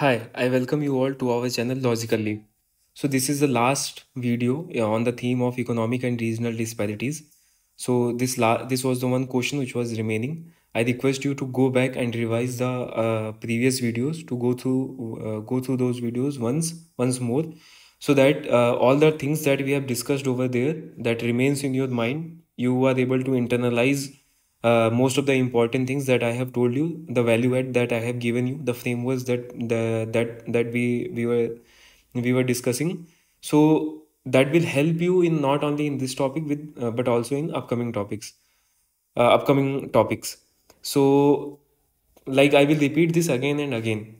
Hi, I welcome you all to our channel Logically. So this is the last video on the theme of economic and regional disparities. So this was the one question which was remaining. I request you to go back and revise the previous videos to go through those videos once more, so that all the things that we have discussed over there that remains in your mind, you are able to internalize most of the important things that I have told you, the value add that I have given you, the frameworks that we were discussing. So that will help you in not only in this topic with but also in upcoming topics. So like I will repeat this again and again,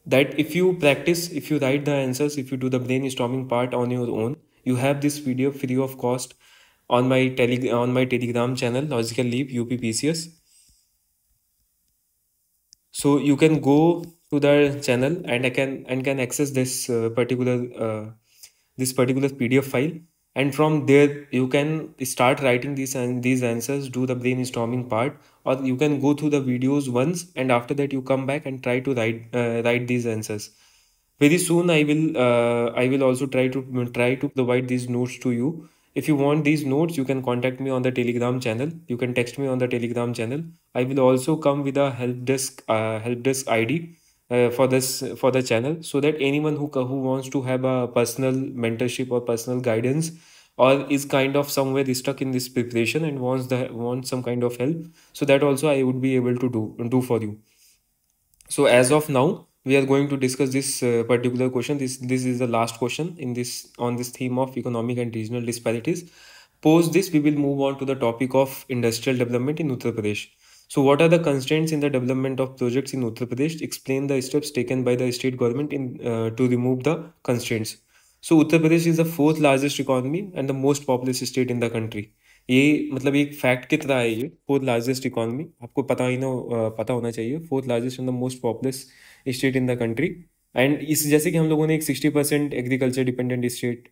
that if you practice, if you write the answers, if you do the brainstorming part on your own, you have this video free of cost on my telegram channel Logical Leap UPPCS. So you can go to the channel and can access this particular PDF file, and from there you can start writing these answers, do the brainstorming part, or you can go through the videos once, and after that you come back and try to write these answers. Very soon I will also try to provide these notes to you. If you want these notes, you can contact me on the telegram channel, you can text me on the telegram channel. I will also come with a help desk ID for the channel, so that anyone who wants to have a personal mentorship or personal guidance, or is kind of somewhere stuck in this preparation and wants some kind of help, so that also I would be able to do for you. So as of now, we are going to discuss this particular question. This is the last question in this on this theme of economic and regional disparities. Post this, we will move on to the topic of industrial development in Uttar Pradesh. So, what are the constraints in the development of projects in Uttar Pradesh? Explain the steps taken by the state government in to remove the constraints. So, Uttar Pradesh is the fourth largest economy and the most populous state in the country. ये मतलब एक fact की तरह है, ये fourth largest economy आपको पता होना चाहिए, fourth largest and the most populous state in the country. And इस जैसे कि हम लोगों ने एक 60% एग्रीकल्चर डिपेंडेंट स्टेट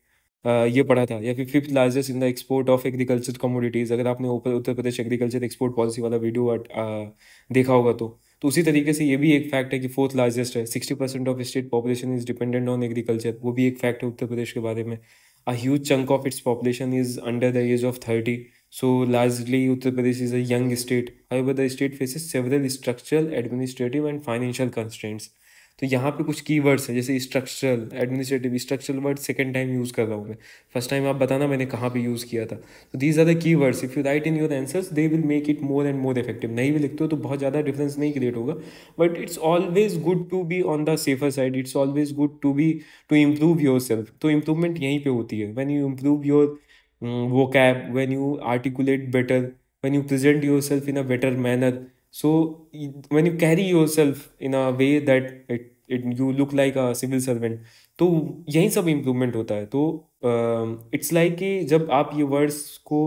ये पढ़ा था, या फिर fifth largest in the export of agriculture commodities, अगर आपने ऊपर Uttar Pradesh agriculture export policy वाला वीडियो देखा होगा तो उसी तरीके से ये भी एक फैक्ट है कि फोर्थ लार्जेस्ट है, 60% of state population is dependent on agriculture, वो भी एक फैक्ट है उत्तर प्रदेश के बारे में। A huge chunk of its population is under the age of 30. So largely Uttar Pradesh is a young state. However, the state faces several structural, administrative and financial constraints. तो यहाँ पे कुछ कीवर्ड्स हैं, जैसे structural, administrative. Structural word second time use कर रहा हूँ मैं, फर्स्ट टाइम आप बताना मैंने कहाँ पे यूज़ किया था। तो these are the keywords, if you write in your answers they will make it more and more effective. नहीं भी लिखते हो तो बहुत ज़्यादा डिफरेंस नहीं क्रिएट होगा, but it's always good to be on the safer side, it's always good to improve yourself. तो इम्प्रूवमेंट यहीं पे होती है, when you improve your vocab, when you articulate better, when you present yourself in a better manner, so when you carry yourself in a way that you look like a civil servant, तो यही सब improvement होता है। तो it's like कि जब आप ये वर्ड्स को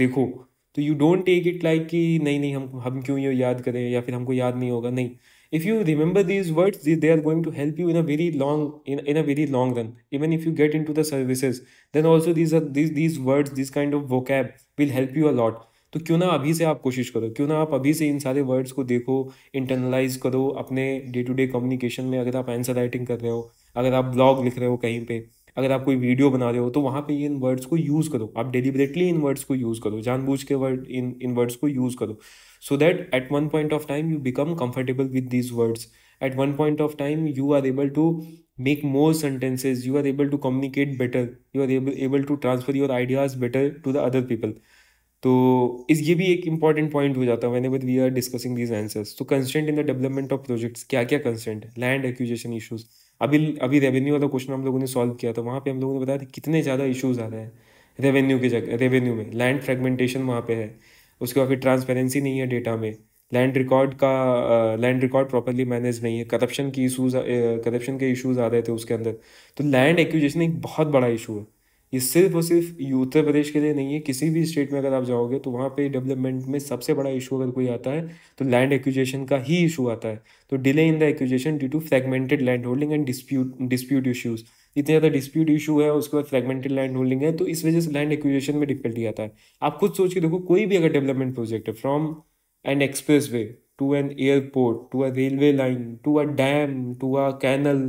देखो तो you don't take it like कि नहीं नहीं हम क्यों ये याद करें या फिर हमको याद नहीं होगा, नहीं। if you remember these words, they are going to help you in a very long in a very long run. Even if you get into the services, then also these words, this kind of vocab will help you a lot. तो क्यों ना अभी से आप कोशिश करो, क्यों ना आप अभी से इन सारे वर्ड्स को देखो, इंटरनलाइज करो अपने डे टू डे कम्युनिकेशन में। अगर आप आंसर राइटिंग कर रहे हो, अगर आप ब्लॉग लिख रहे हो कहीं पे, अगर आप कोई वीडियो बना रहे हो, तो वहाँ पे इन वर्ड्स को यूज़ करो। आप डेलिबरेटली इन वर्ड्स को यूज़ करो, जानबूझ के इन वर्ड्स को यूज़ करो, so that at one point of time you become comfortable with these words. At one point of time you are able to make more sentences, you are able to communicate better, you are able to transfer your ideas better to the other people. तो इस ये भी एक important point हो जाता है whenever we are discussing these answers. तो constraint in the development of projects, क्या क्या कंस्ट्रेंट है? Land acquisition issues. अभी अभी रेवेन्यू वाला क्वेश्चन हम लोगों ने सॉल्व किया था, वहाँ पे हम लोगों ने बताया था कितने ज़्यादा इशूज आ रहे हैं रेवेन्यू की जगह, रेवेन्यू में लैंड फ्रेगमेंटेशन वहाँ पे है। उसके बाद फिर ट्रांसपेरेंसी नहीं है डेटा में, लैंड रिकॉर्ड प्रॉपरली मैनेज नहीं है, करप्शन के इशूज़ आ रहे थे उसके अंदर। तो लैंड एक्विजिशन एक बहुत बड़ा इशू है। ये सिर्फ और सिर्फ उत्तर प्रदेश के लिए नहीं है, किसी भी स्टेट में अगर आप जाओगे तो वहाँ पे डेवलपमेंट में सबसे बड़ा इशू अगर कोई आता है तो लैंड एक्विजिशन का ही इशू आता है। तो delay in the acquisition due to fragmented land holding and dispute issues. इतने ज़्यादा डिस्प्यूट इशू है, उसके बाद फ्रेगमेंटेड लैंड होल्डिंग है, तो इस वजह से लैंड एक्विजिशन में डिफिकल्टी आता है। आप खुद सोच के देखो, कोई भी अगर डेवलपमेंट प्रोजेक्ट है, from N express way to an airport, to a railway line, to a dam, to a canal.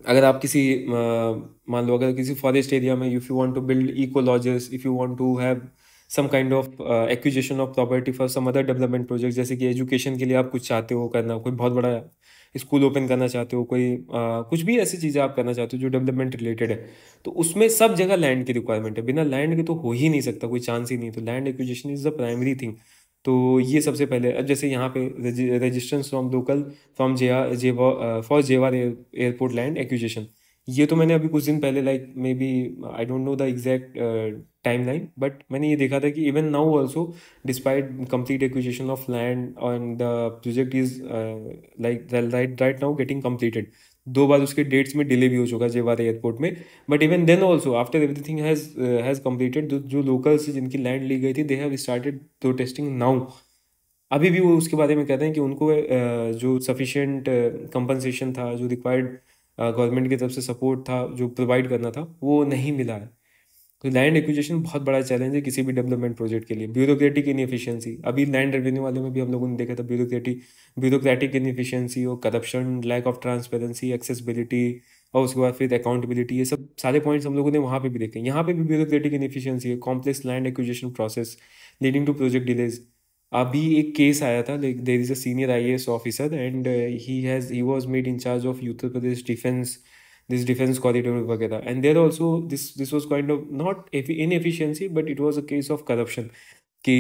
अगर आप किसी मान लो अगर किसी फॉरेस्ट एरिया में if you want to build eco lodges, if you want to have some kind of acquisition of property for some other development project, जैसे कि एजुकेशन के लिए आप कुछ चाहते हो करना, कोई बहुत बड़ा स्कूल ओपन करना चाहते हो, कोई कुछ भी ऐसी चीज़ें आप करना चाहते हो जो डेवलपमेंट रिलेटेड है, तो उसमें सब जगह लैंड की रिक्वायरमेंट है। बिना लैंड के तो हो ही नहीं सकता, कोई चांस ही नहीं। तो land acquisition is the primary thing. तो ये सबसे पहले। अब जैसे यहाँ पे रजिस्ट्रेशन फ्रॉम लोकल फ्रॉम जेवा for Jewar airport land acquisition, ये तो मैंने अभी कुछ दिन पहले like maybe I don't know the exact timeline, but मैंने ये देखा था कि even now also despite complete acquisition of land and the project is like right now getting completed. दो बार उसके डेट्स में डिले भी हो चुका है जेवार एयरपोर्ट में, but even then also after everything has completed, जो लोकल्स जिनकी लैंड ली गई थी they have started protesting now. अभी भी वो उसके बारे में कहते हैं कि उनको जो सफिशिएंट कंपनसेशन था, जो रिक्वायर्ड गवर्नमेंट की तरफ से सपोर्ट था जो प्रोवाइड करना था, वो नहीं मिला है। तो लैंड एक्विजिशन बहुत बड़ा चैलेंज है किसी भी डेवलपमेंट प्रोजेक्ट के लिए। ब्यूरोक्रेटिक इनएफिशिएंसी, अभी लैंड रेवेन्यू वाले में भी हम लोगों ने देखा था ब्यूरोक्रेटिक इनएफिशिएंसी और corruption, lack of transparency, accessibility, और उसके बाद फिर अकाउंटेबिलिटी, ये सब सारे पॉइंट्स हम लोगों ने वहाँ पे भी देखे। यहाँ पे भी ब्यूरोक्रेटिक इनएफिशिएंसी है, complex land acquisition process leading to project delays. अभी एक केस आया था, like there is a senior IAS officer and he was made in charge of Uttar Pradesh defence, this defense corridor वगैरह, and there also this was kind of not inefficiency but it was a case of corruption कि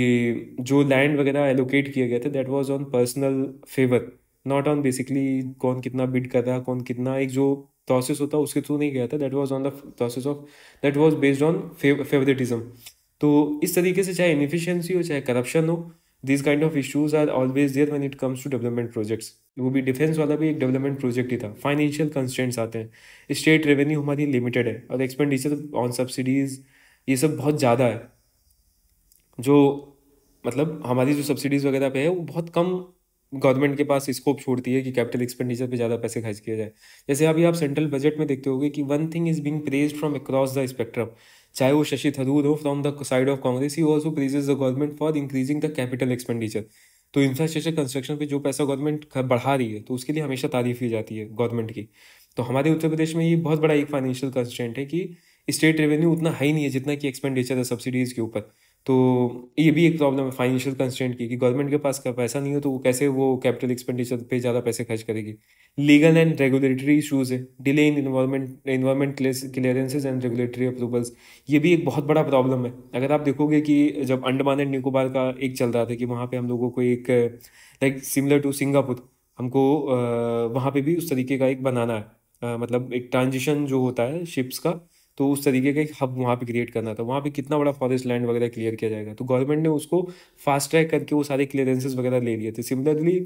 जो land वगैरह allocate किया गया था that was on personal favour, not on basically कौन कितना bid कर रहा है, कौन कितना, एक जो प्रोसेस होता है उसके थ्रू नहीं गया था, that was on the process of, that was based on favouritism. तो इस तरीके से चाहे इनएफिशिएंसी हो चाहे करप्शन हो, this kind of issues are always there when it comes to development projects. वो भी डिफेंस वाला भी एक डेवलपमेंट प्रोजेक्ट ही था। फाइनेंशियल कंस्ट्रेंट्स आते हैं, स्टेट रेवेन्यू हमारी लिमिटेड है और एक्सपेंडिचर ऑन सब्सिडीज ये सब बहुत ज़्यादा है। जो मतलब हमारी जो सब्सिडीज़ वगैरह पे है वो बहुत कम गवर्नमेंट के पास स्कोप छोड़ती है कि कैपिटल एक्सपेंडिचर पे ज़्यादा पैसे खर्च किया जाए। जैसे अभी आप सेंट्रल बजट में देखते होंगे कि one thing is being praised from across the spectrum, चाहे वो शशि थरूर हो from the side of Congress, he also praises the government for increasing the capital expenditure. तो इंफ्रास्ट्रक्चर कंस्ट्रक्शन पे जो पैसा गवर्नमेंट बढ़ा रही है तो उसके लिए हमेशा तारीफ की जाती है गवर्नमेंट की। तो हमारे उत्तर प्रदेश में ये बहुत बड़ा एक फाइनेंशियल कंस्ट्रेंट है कि स्टेट रेवेन्यू उतना हाई नहीं है जितना कि एक्सपेंडिचर है सब्सिडीज़ के ऊपर। तो ये भी एक प्रॉब्लम है फाइनेंशियल कंस्ट्रेंट की कि गवर्नमेंट के पास का पैसा नहीं हो तो वो कैसे वो कैपिटल एक्सपेंडिचर पे ज़्यादा पैसे खर्च करेगी। लीगल एंड रेगुलेटरी इशूज़ है, delay in environment clearances and regulatory approvals, ये भी एक बहुत बड़ा प्रॉब्लम है। अगर आप देखोगे कि जब अंडमान एंड निकोबार का एक चल रहा था कि वहाँ पे हम लोगों को एक लाइक सिमिलर टू सिंगापुर, हमको वहाँ पे भी उस तरीके का एक बनाना है, मतलब एक ट्रांजिशन जो होता है शिप्स का, तो उस तरीके का एक हब वहाँ पे क्रिएट करना था। वहाँ पे कितना बड़ा फॉरेस्ट लैंड वगैरह क्लियर किया जाएगा, तो गवर्नमेंट ने उसको फास्ट ट्रैक करके वो सारे क्लियरेंसेस वगैरह ले लिए थे। सिमिलरली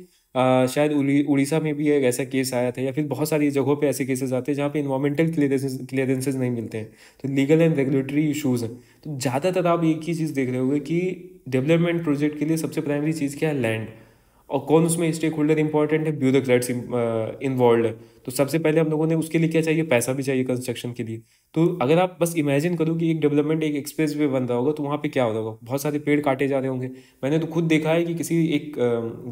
शायद उड़ीसा में भी एक ऐसा केस आया था, या फिर बहुत सारी जगहों पे ऐसे केसेस आते हैं जहाँ पे इन्वायरमेंटल क्लियरेंसेस नहीं मिलते हैं, तो लीगल एंड रेगुलेटरी इशूज़ हैं। तो ज़्यादातर आप एक ही चीज़ देख रहे होंगे कि डेवलपमेंट प्रोजेक्ट के लिए सबसे प्राइमरी चीज़ क्या है, लैंड। और कौन उसमें स्टेक होल्डर इंपॉर्टेंट है, ब्यूरोक्रेट्स इन्वॉल्व है। तो सबसे पहले हम लोगों ने उसके लिए क्या चाहिए, पैसा भी चाहिए कंस्ट्रक्शन के लिए। तो अगर आप बस इमेजिन करो कि एक डेवलपमेंट एक एक्सप्रेस वे बन रहा होगा तो वहाँ पे क्या हो रहा होगा, बहुत सारे पेड़ काटे जा रहे होंगे। मैंने तो खुद देखा है कि किसी एक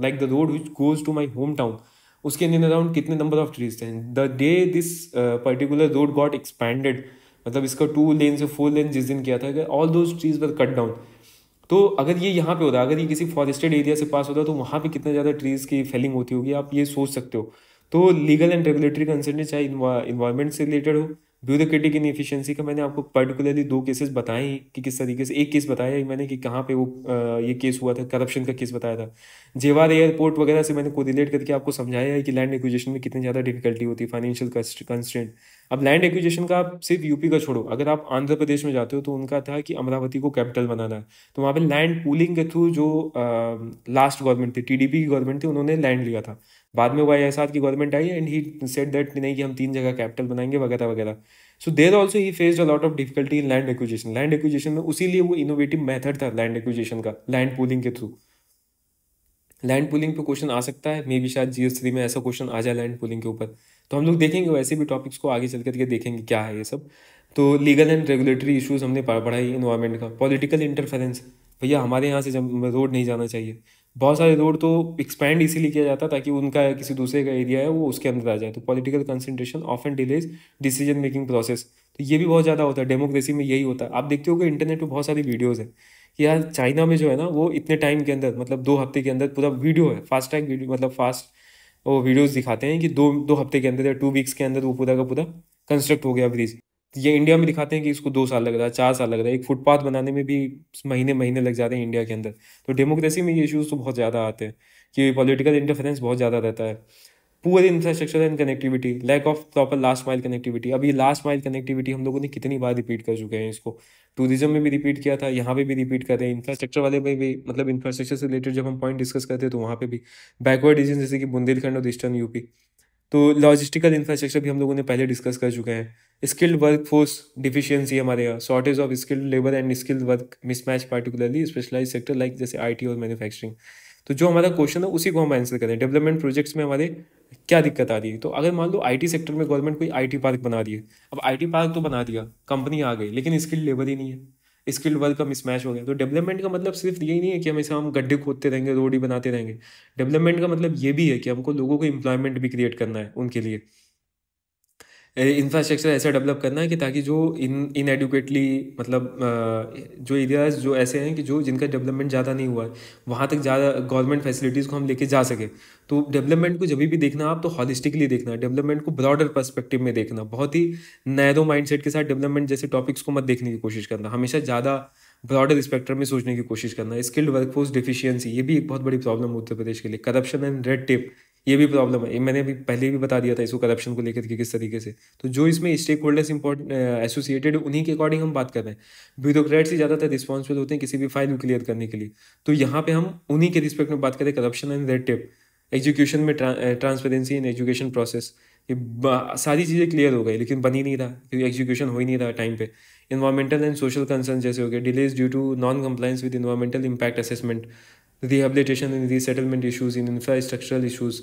like the road which goes to my home town, उसके इन अराउंड कितने नंबर ऑफ ट्रीज थे। The day this particular road got expanded, मतलब इसका 2 लेन से 4 लेन जिस दिन किया था, all those trees were cut down. तो अगर ये यहाँ पे होता, अगर ये किसी फॉरेस्टेड एरिया से पास होता तो वहाँ पे कितने ज़्यादा ट्रीज़ की फेलिंग होती होगी, आप ये सोच सकते हो। तो लीगल एंड रेगुलेटरी कंसर्न चाहे इन्वायरमेंट से रिलेटेड हो, ब्यूरोक्रेटिक इनएफिशिएंसी का मैंने आपको पर्टिकुलरली 2 केसेस बताए ही कि किस तरीके से। एक केस बताया ही मैंने कि कहाँ पे वो ये केस हुआ था, करप्शन का केस बताया था। जेवार एयरपोर्ट वगैरह से मैंने कोरिलेट करके आपको समझाया है कि लैंड एक्विजिशन में कितनी ज़्यादा डिफिकल्टी होती है, फाइनेंशियल कंस्ट्रेंट। अब लैंड एक्विजिशन का आप सिर्फ यूपी का छोड़ो, अगर आप आंध्र प्रदेश में जाते हो तो उनका था कि अमरावती को कैपिटल बनाना है। तो वहाँ पे लैंड पूलिंग के थ्रू जो लास्ट गवर्नमेंट थी, टीडीपी की गवर्नमेंट थी, उन्होंने लैंड लिया था। बाद में वाईएसआर की गवर्नमेंट आई एंड ही सेड दैट नहीं कि हम 3 जगह कैपिटल बनाएंगे वगैरह वगैरह। So there also he faced a lot of difficulty in land acquisition. Land acquisition में उसीलिए वो इनोवेटिव मेथड था लैंड एक्विजिशन का, लैंड पूलिंग के थ्रू। लैंड पूलिंग पे क्वेश्चन आ सकता है, मे बी शायद GS3 में ऐसा क्वेश्चन आ जाए लैंड पूलिंग के ऊपर। तो हम लोग देखेंगे वैसे भी टॉपिक्स को आगे चल करके देखेंगे क्या है ये सब। तो लीगल एंड रेगुलेटरी इश्यूज हमने पढ़ा ही, इन्वायरमेंट का। पॉलिटिकल इंटरफेरेंस, भैया हमारे यहाँ से जब रोड नहीं जाना चाहिए, बहुत सारे रोड तो एक्सपैंड इसीलिए किया जाता है ताकि उनका किसी दूसरे का एरिया है वो उसके अंदर आ जाए। तो political concentration often delays decision making process. तो ये भी बहुत ज़्यादा होता है, डेमोक्रेसी में यही होता है। आप देखते हो कि इंटरनेट पे बहुत सारी वीडियोज़ हैं कि यार चाइना में जो है ना वो इतने टाइम के अंदर, मतलब 2 हफ्ते के अंदर पूरा वीडियो है, फास्ट ट्रैक वीडियो, मतलब फास्ट वो वीडियोस दिखाते हैं कि दो दो हफ्ते के अंदर या 2 वीक्स के अंदर वो पूरा का पूरा कंस्ट्रक्ट हो गया ब्रिज। ये इंडिया में दिखाते हैं कि इसको 2 साल लग रहा है, 4 साल लग रहा है, एक फुटपाथ बनाने में भी महीने महीने लग जाते हैं इंडिया के अंदर। तो डेमोक्रेसी में ये इश्यूज तो बहुत ज़्यादा आते हैं कि पॉलिटिकल इंटरफेरेंस बहुत ज़्यादा रहता है। Poor infrastructure and connectivity, lack of proper last mile connectivity. अब ये लास्ट माइल कनेक्टिविटी हम लोगों ने कितनी बार रिपीट कर चुके हैं इसको, टूरिज्म में भी रिपीट किया था, यहाँ पे भी रिपीट कर रहे हैं, इंफ्रास्ट्रक्चर वाले में भी, मतलब इंफ्रास्ट्रक्चर से रिलेटेड जब हम पॉइंट डिस्कस करते हैं तो वहाँ पे भी बैकवर्ड रीजन जैसे कि बुंदेलखंड और ईस्टर्न यूपी। तो लॉजिस्टिकल इंफ्रास्ट्रक्चर भी हम लोगों ने पहले डिस्कस कर चुके हैं। स्किल्ड वर्क फोर्स डिफिशियंसी हमारे यहाँ, shortage of skilled labour and skilled work mismatch, particularly specialise sector like जैसे आईटी और मैन्युफैक्चरिंग। तो जो हमारा क्वेश्चन है उसी को हम आंसर करें, डेवलपमेंट प्रोजेक्ट्स में हमारे क्या दिक्कत आ रही है। तो अगर मान लो आईटी सेक्टर में गवर्नमेंट कोई आईटी पार्क बना रही है, अब आईटी पार्क तो बना दिया, कंपनी आ गई, लेकिन स्किल्ड लेबर ही नहीं है, स्किल्ड वर्क का मिसमैच हो गया। तो डेवलपमेंट का मतलब सिर्फ यही नहीं है कि हमेशा हम गड्ढे खोदते रहेंगे, रोड ही बनाते रहेंगे। डेवलपमेंट का मतलब ये भी है कि हमको लोगों को एम्प्लॉयमेंट भी क्रिएट करना है उनके लिए। इंफ्रास्ट्रक्चर ऐसा डेवलप करना है कि ताकि जो इनएडुकेटली, मतलब जो एरियाज जो ऐसे हैं कि जो जिनका डेवलपमेंट ज़्यादा नहीं हुआ है, वहाँ तक ज़्यादा गवर्नमेंट फैसिलिटीज़ को हम लेके जा सके। तो डेवलपमेंट को जब भी देखना आप तो हॉलिस्टिकली देखना है, डेवलपमेंट को ब्रॉडर पर्सपेक्टिव में देखना, बहुत ही नैरो माइंडसेट के साथ डेवलपमेंट जैसे टॉपिक्स को मत देखने की कोशिश करना, हमेशा ज़्यादा ब्रॉडर स्पेक्ट्रम में सोचने की कोशिश करना। स्किल्ड वर्कफोर्स डिफिशियंसी, ये भी एक बहुत बड़ी प्रॉब्लम है उत्तर प्रदेश के लिए। करप्शन एंड रेड टेप, ये भी प्रॉब्लम है, ये मैंने अभी पहले भी बता दिया था इसको, करप्शन को लेकर के किस तरीके से। तो जो इसमें स्टेक होल्डर्स इंपॉर्टेंट एसोसिएटेड, उन्हीं के अकॉर्डिंग हम बात कर रहे हैं। ब्यूरोक्रेट्स ही ज़्यादातर रिस्पॉन्सिबल होते हैं किसी भी फाइल को क्लियर करने के लिए। तो यहाँ पे हम उन्हीं के रिस्पेक्ट में बात करें, corruption and red tape, education में ट्रांसपेरेंसी इन एजुकेशन प्रोसेस, ये सारी चीज़ें क्लियर हो गई, लेकिन बन ही नहीं रहा क्योंकि एग्जीक्यूशन हो ही नहीं रहा टाइम पे। इन्वायरमेंटल एंड सोशल कंसर्न जैसे हो गए, delays due to non compliance with environmental impact assessment, rehabilitation and resettlement issues in infrastructural issues,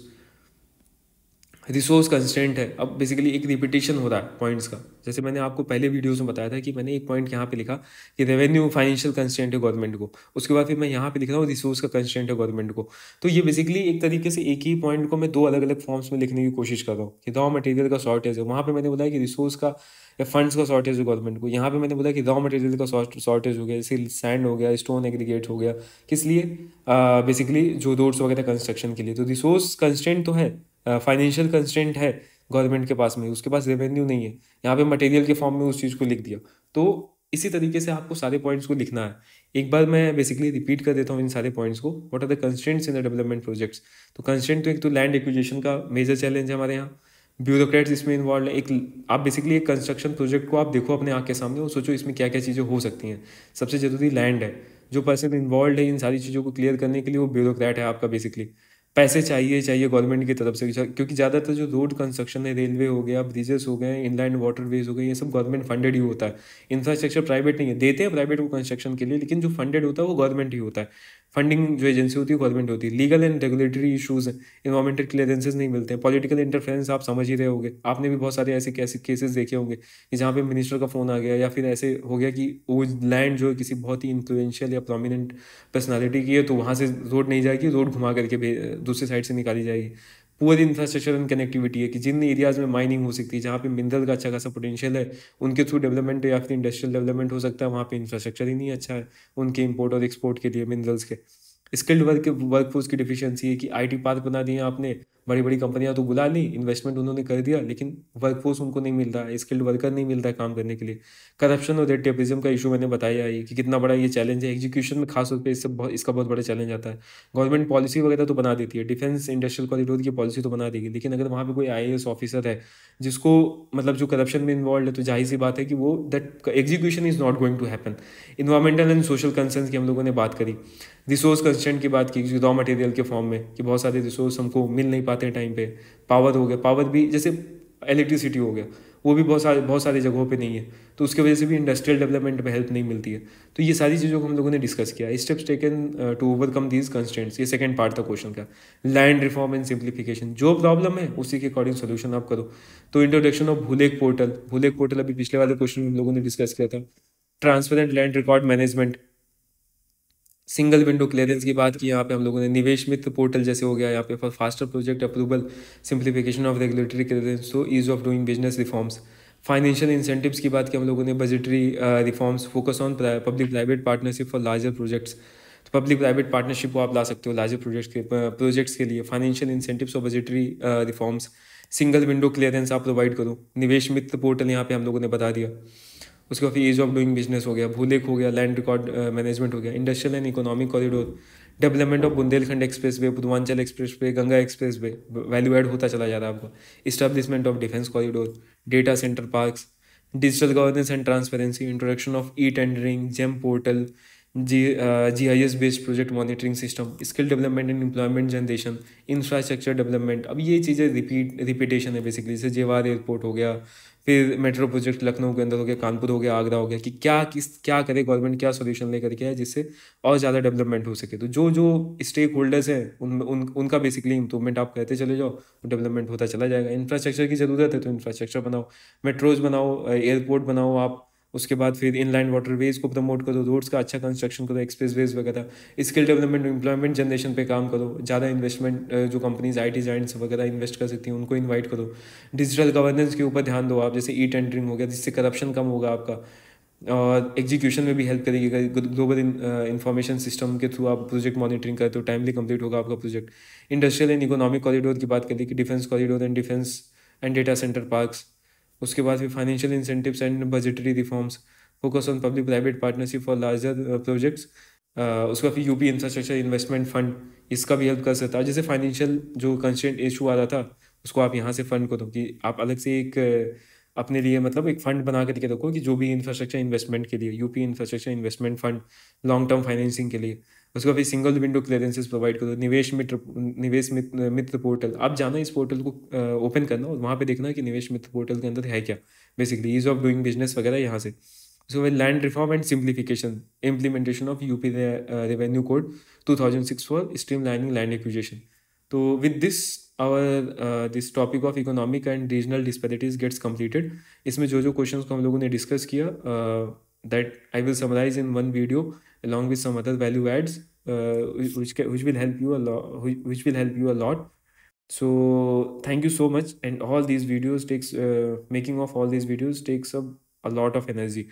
resource constraint है। अब बेसिकली एक रिपीटिशन हो रहा है पॉइंट्स का, जैसे मैंने आपको पहले वीडियोस में बताया था कि मैंने एक पॉइंट यहाँ पे लिखा कि रेवेन्यू फाइनेंशियल कंस्ट्रेंट है गवर्नमेंट को, उसके बाद फिर मैं यहाँ पे लिख रहा हूँ रिसोर्स का कंस्ट्रेंट है गवर्नमेंट को। तो ये बेसिकली एक तरीके से एक ही पॉइंट को मैं दो अलग अलग फॉर्म्स में लिखने की कोशिश कर रहा हूँ कि रॉ मटेरियल का शॉर्टेज है, वहाँ पे मैंने बोला कि रिसोर्स का या फंड्स का शॉर्टेज है गवर्नमेंट को, यहाँ पे मैंने बोला कि रॉ मटेरियल का शॉर्टेज हो गया, जैसे सैंड हो गया, स्टोन एग्रीगेट हो गया, किस लिए, बेसिकली जो रोड्स वगैरह कंस्ट्रक्शन के लिए। तो रिसोर्स कंस्ट्रेंट तो है, फाइनेंशियल कंस्ट्रेंट है गवर्नमेंट के पास में, उसके पास रेवेन्यू नहीं है, यहाँ पे मटेरियल के फॉर्म में उस चीज़ को लिख दिया। तो इसी तरीके से आपको सारे पॉइंट्स को लिखना है। एक बार मैं बेसिकली रिपीट कर देता हूँ इन सारे पॉइंट्स को, what are the constraints in the development projects. तो कंस्ट्रेंट तो एक तो लैंड एक्विजिशन का मेजर चैलेंज है हमारे यहाँ, ब्यूरोक्रेट्स इसमें इन्वॉल्व है। एक आप बेसिकली एक कंस्ट्रक्शन प्रोजेक्ट को आप देखो अपने आँख के सामने और सोचो इसमें क्या क्या चीज़ें हो सकती हैं। सबसे ज़रूरी लैंड है, जो पर्सन इन्वॉल्व है इन सारी चीज़ों को क्लियर करने के लिए वो ब्यूरोक्रेट है आपका बेसिकली। पैसे चाहिए चाहिए गवर्नमेंट की तरफ से, क्योंकि ज़्यादातर जो रोड कंस्ट्रक्शन है, रेलवे हो गया, ब्रिजेस हो गए, इनलैंड वाटरवेज हो गए, ये सब गवर्नमेंट फंडेड ही होता है। इंफ्रास्ट्रक्चर प्राइवेट नहीं है, देते हैं प्राइवेट को कंस्ट्रक्शन के लिए, लेकिन जो फंडेड होता है वो गवर्नमेंट ही होता है। फंडिंग जो एजेंसी होती है गवर्नमेंट होती है। लीगल एंड रेगुलेटरी इशूज़ हैं, इन्वायरमेंटल क्लियरेंसेज नहीं मिलते हैं, पॉलिटिकल इंटरफेरेंस आप समझ ही रहे होंगे, आपने भी बहुत सारे ऐसे कैसे केसेस देखे होंगे कि जहाँ पे मिनिस्टर का फ़ोन आ गया या फिर ऐसे हो गया कि वो लैंड जो है किसी बहुत ही इन्फ्लुएंशियल या प्रोमिनेंट पर्सनालिटी की है, तो वहाँ से रोड नहीं जाएगी, रोड घुमा करके दूसरी साइड से निकाली जाएगी। पुअर इंफ्रास्ट्रक्चर एंड कनेक्टिविटी है कि जिन एरियाज़ में माइनिंग हो सकती है, जहाँ पे मिनरल का अच्छा खासा पोटेंशियल है, उनके थ्रू डेवलपमेंट या फिर इंडस्ट्रियल डेवलपमेंट हो सकता है, वहाँ पे इंफ्रास्ट्रक्चर ही नहीं अच्छा है उनके इंपोर्ट और एक्सपोर्ट के लिए मिनरल्स के। स्किल्ड वर्कफोर्स की डिफिशियंसी है कि आईटी पार्क बना दिए आपने, बड़ी बड़ी कंपनियां तो बुला ली, इन्वेस्टमेंट उन्होंने कर दिया, लेकिन वर्कफोर्स उनको नहीं मिल रहा है, स्किल्ड वर्कर नहीं मिल रहा है काम करने के लिए। करप्शन और रेड टेपिज्म का इशू मैंने बताया है कि कितना बड़ा ये चैलेंज है एग्जीक्यूशन में, खास तौर पे इसका बहुत बड़ा चैलेंज आता है। गवर्नमेंट पॉलिसी वगैरह तो बना देती है, डिफेंस इंडस्ट्रियल कॉरिडोर की पॉलिसी तो बना देगी, लेकिन अगर वहाँ पे कोई आईएएस ऑफिसर है जिसको, मतलब जो करप्शन में इन्वॉल्व है, तो जाहिर सी बात है कि वो that execution is not going to happen. Environmental and social concern की हम लोगों ने बात करी, रिसोर्स कंस्ट्रेंट की बात की रॉ मटेरियल के फॉर्म में कि बहुत सारे रिसोर्स हमको मिल नहीं पाते हैं टाइम पे। पावर हो गया, पावर भी जैसे इलेक्ट्रिसिटी हो गया, वो भी बहुत सारी जगहों पे नहीं है, तो उसकी वजह से भी इंडस्ट्रियल डेवलपमेंट में हेल्प नहीं मिलती है। तो ये सारी चीज़ों को हम लोगों ने डिस्कस किया, steps taken to overcome these constraints, ये सेकंड पार्ट था क्वेश्चन का। लैंड रिफॉर्म एंड सिंप्लीफिकेशन, जो प्रॉब्लम है उसी के अकॉर्डिंग सोल्यूशन आप करो। तो introduction of Bhulekh portal, Bhulekh portal अभी पिछले वाले क्वेश्चन में हम लोगों ने डिस्कस किया था। Transparent land record management, single window clearance की बात की यहाँ पे हम लोगों ने, निवेश मित्र पोर्टल जैसे हो गया यहाँ पे, for faster project approval, simplification of regulatory clearance, तो ease of doing business reforms. Financial incentives की बात की हम लोगों ने, budgetary reforms, focus on public private partnership for larger projects, तो पब्लिक प्राइवेट पार्टनरशिप को आप ला सकते हो लार्जर प्रोजेक्ट्स के लिए। फाइनेंशियल इंसेंटिव्स और budgetary reforms, single window clearance आप प्रोवाइड करो। निवेश मित्र पोर्टल यहाँ पे हम लोगों ने बता दिया। उसके बाद फिर ईज ऑफ डूइंग बिजनेस हो गया, भूलेख हो गया, लैंड रिकॉर्ड मैनेजमेंट हो गया, industrial and economic corridor, development of Bundelkhand expressway, Purvanchal expressway, Ganga expressway, value add होता चला जा रहा है आपको। Establishment of defence corridor, data centre parks, digital governance and transparency, introduction of e tendering, GeM portal, GIS based project monitoring system, skill development and employment generation, infrastructure development. अब ये चीज़ें repetition है बेसिकली, जैसे जेवार airport हो गया, फिर metro project Lucknow के अंदर हो गया, कानपुर हो गया, आगरा हो गया, कि क्या करे गवर्नमेंट, क्या सोल्यूशन लेकर के आए जिससे और ज़्यादा डेवलपमेंट हो सके। तो जो जो स्टेक होल्डर्स हैं उनका बेसिकली इंप्रूवमेंट आप कहते चले जाओ, तो डेवलपमेंट होता चला जाएगा। इंफ्रास्ट्रक्चर की ज़रूरत है तो इंफ्रास्ट्रक्चर बनाओ, मेट्रोज बनाओ, एयरपोर्ट बनाओ आप। उसके बाद फिर इनलाइन वाटरवेज को प्रमोट करो, रोड्स का अच्छा कंस्ट्रक्शन करो, एक्सप्रेसवेज वगैरह। स्किल डेवलपमेंट, एम्प्लॉयमेंट जनरेशन पे काम करो, ज़्यादा इन्वेस्टमेंट, जो कंपनीज IT जाइंट्स वगैरह इन्वेस्ट कर सकती हैं उनको इन्वाइट करो। डिजिटल गवर्नेंस के ऊपर ध्यान दो आप, जैसे ई टेंडरिंग हो गया, जिससे करप्शन कम होगा आपका, और एग्जीक्यूशन में भी हेल्प करेगी। ग्लोबल इंफॉर्मेशन सिस्टम के थ्रू आप प्रोजेक्ट मॉनिटरिंग करते हो, टाइमली कंप्लीट होगा आपका project. Industrial and economic corridor की बात करें कि defence corridor and defence and data centre parks. उसके बाद फिर financial incentives and budgetary reforms, focus on public private partnership for larger projects. उसका फिर यूपी इंफ्रास्ट्रक्चर इन्वेस्टमेंट फंड, इसका भी हेल्प कर सकता है। जैसे फाइनेंशियल जो कंस्ट्रेंट इशू आ रहा था, उसको आप यहाँ से फंड करो, कि आप अलग से एक अपने लिए मतलब एक फंड बना करके रखो, कि जो भी इंफ्रास्ट्रक्चर इन्वेस्टमेंट के लिए, UP infrastructure investment fund, long term financing के लिए। उसका फिर सिंगल विंडो क्लियरेंसेस प्रोवाइड करो। निवेश मित्र पोर्टल, आप जाना इस पोर्टल को ओपन करना और वहाँ पे देखना कि निवेश मित्र पोर्टल के अंदर है क्या, basically ease of doing business वगैरह यहाँ से। उसके बाद land reform and simplification, implementation of UP revenue code 2006 for streamlining land acquisition. तो with this our this topic of economic and regional disparities gets completed. इसमें जो जो क्वेश्चंस को हम लोगों ने डिस्कस किया, that I will summarize in one video along with some other value adds, which will help you a lot, which will help you a lot. So thank you so much. And all these videos takes making of all these videos takes up a lot of energy.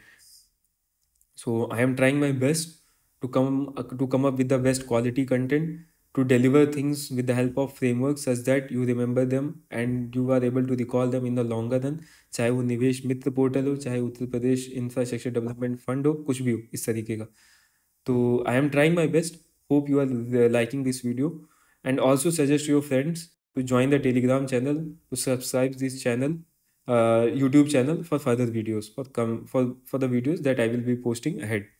So I am trying my best to come up with the best quality content, to deliver things with the help of frameworks such that you remember them and you are able to recall them in the longer run. चाहे वो निवेश मित्र portal हो, चाहे Uttar Pradesh infrastructure development fund हो, कुछ भी हो इस तरीके का। तो I am trying my best, hope you are liking this video, and also suggest your friends to join the Telegram channel, to subscribe this channel, YouTube channel, for further videos, for the videos that I will be posting ahead.